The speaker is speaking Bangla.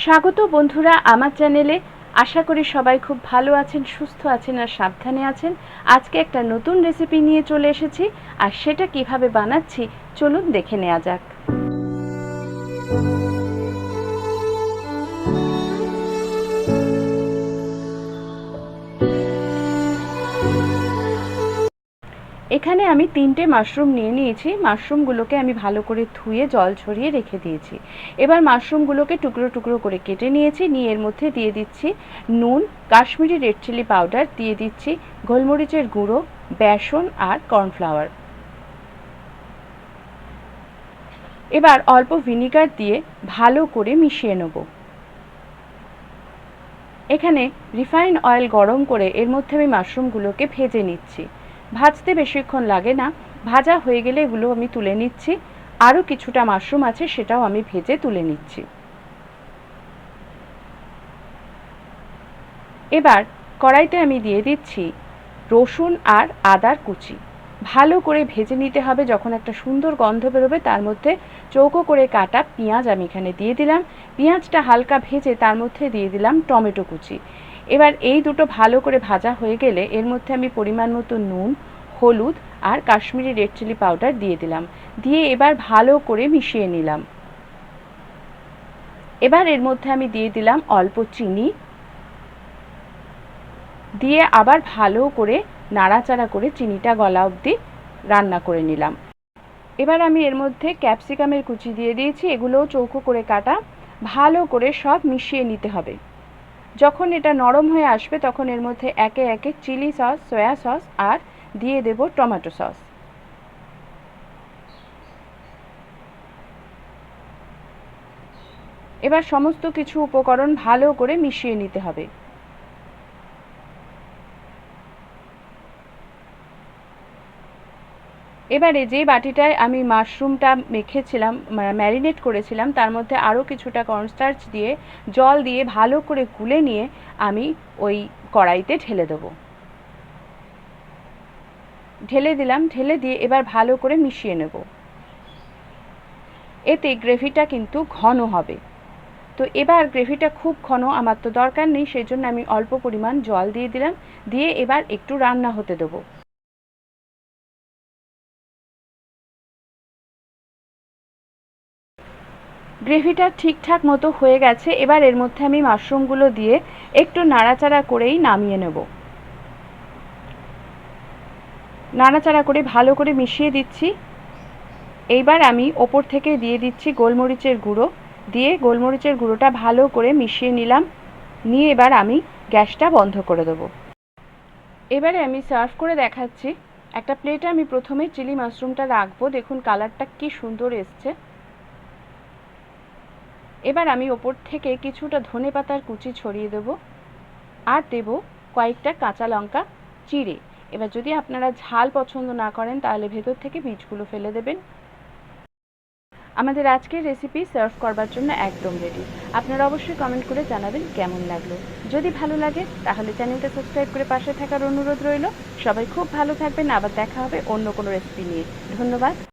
স্বাগত বন্ধুরা আমার চ্যানেলে। আশা করি সবাই খুব ভালো আছেন, সুস্থ আছেন আর সাবধানে আছেন। আজকে একটা নতুন রেসিপি নিয়ে চলে এসেছি, আর সেটা কিভাবে বানাচ্ছি চলুন দেখে নেওয়া যাক। এখানে আমি 3টে মাশরুম নিয়ে নিয়েছি। মাশরুমগুলোকে আমি ভালো করে ধুয়ে জল ঝরিয়ে রেখে দিয়েছি। এবার মাশরুমগুলোকে টুকরো টুকরো করে কেটে নিয়েছি। নিয়ে এর মধ্যে দিয়ে দিচ্ছি নুন, কাশ্মীরি রেড চিলি পাউডার, দিয়ে দিচ্ছি গোলমরিচের গুঁড়ো, বেসন আর কর্নফ্লাওয়ার। এবার অল্প ভিনিগার দিয়ে ভালো করে মিশিয়ে নেব। এখানে রিফাইন্ড অয়েল গরম করে এর মধ্যে আমি মাশরুমগুলোকে ভেজে নিচ্ছি। ভাজতে বেশিক্ষণ লাগে না, ভাজা হয়ে গেলে এগুলো আমি তুলে নিচ্ছি। আরও কিছুটা মাশরুম আছে, সেটাও আমি ভেজে তুলে নিচ্ছি। এবার কড়াইতে আমি দিয়ে দিচ্ছি রসুন আর আদার কুচি। ভালো করে ভেজে নিতে হবে। যখন একটা সুন্দর গন্ধ বেরোবে তার মধ্যে চৌকো করে কাটা পেঁয়াজ আমি এখানে দিয়ে দিলাম। পেঁয়াজটা হালকা ভেজে তার মধ্যে দিয়ে দিলাম টমেটো কুচি। এবার এই দুটো ভালো করে ভাজা হয়ে গেলে এর মধ্যে আমি পরিমাণ মতো নুন, হলুদ আর কাশ্মীরি রেড চিলি পাউডার দিয়ে দিলাম। দিয়ে এবার ভালো করে মিশিয়ে নিলাম। এবার এর মধ্যে আমি দিয়ে দিলাম অল্প চিনি, দিয়ে আবার ভালো করে নাড়াচাড়া করে চিনিটা গলা অবধি রান্না করে নিলাম। এবার আমি এর মধ্যে ক্যাপসিকামের কুচি দিয়ে দিয়েছি। এগুলোও চৌকো করে কাটা। ভালো করে সব মিশিয়ে নিতে হবে। যখন এটা নরম হয়ে আসবে তখন এর মধ্যে একে একে চিলি সস, সয়া সস আর দিয়ে দেব টমেটো সস। এবার সমস্ত কিছু উপকরণ ভালো করে মিশিয়ে নিতে হবে। এবারে যে বাটিটায় আমি মাশরুমটা মেখেছিলাম, ম্যারিনেট করেছিলাম, তার মধ্যে আরও কিছুটা কর্নস্টার্চ দিয়ে জল দিয়ে ভালো করে গুলে নিয়ে আমি ওই কড়াইতে ঢেলে দেবো। ঢেলে দিলাম। ঢেলে দিয়ে এবার ভালো করে মিশিয়ে নেব। এতে গ্রেভিটা কিন্তু ঘন হবে। তো এবার গ্রেভিটা খুব ঘন আমার তো দরকার নেই, সেই জন্য আমি অল্প পরিমাণ জল দিয়ে দিলাম। দিয়ে এবার একটু রান্না হতে দেবো। গ্রেভিটা ঠিকঠাক মতো হয়ে গেছে। এবার এর মধ্যে আমি মাশরুমগুলো দিয়ে একটু নাড়াচাড়া করেই নামিয়ে নেব। নাড়াচাড়া করে ভালো করে মিশিয়ে দিচ্ছি। এইবার আমি ওপর থেকে দিয়ে দিচ্ছি গোলমরিচের গুঁড়ো। দিয়ে গোলমরিচের গুঁড়োটা ভালো করে মিশিয়ে নিলাম। নিয়ে এবার আমি গ্যাসটা বন্ধ করে দেবো। এবারে আমি সার্ভ করে দেখাচ্ছি। একটা প্লেটে আমি প্রথমে চিলি মাশরুমটা রাখবো। দেখুন কালারটা কি সুন্দর এসছে। এবার আমি ওপর থেকে কিছুটা ধনেপাতার কুচি ছড়িয়ে দেব আর দেব কয়েকটা কাঁচা লঙ্কা চিড়ে। এবার যদি আপনারা ঝাল পছন্দ না করেন তাহলে ভেতর থেকে বীজগুলো ফেলে দেবেন। আমাদের আজকের রেসিপি সার্ভ করবার জন্য একদম রেডি। আপনারা অবশ্যই কমেন্ট করে জানাবেন কেমন লাগলো। যদি ভালো লাগে তাহলে চ্যানেলটা সাবস্ক্রাইব করে পাশে থাকার অনুরোধ রইল। সবাই খুব ভালো থাকবেন। আবার দেখা হবে অন্য কোনো রেসিপি নিয়ে। ধন্যবাদ।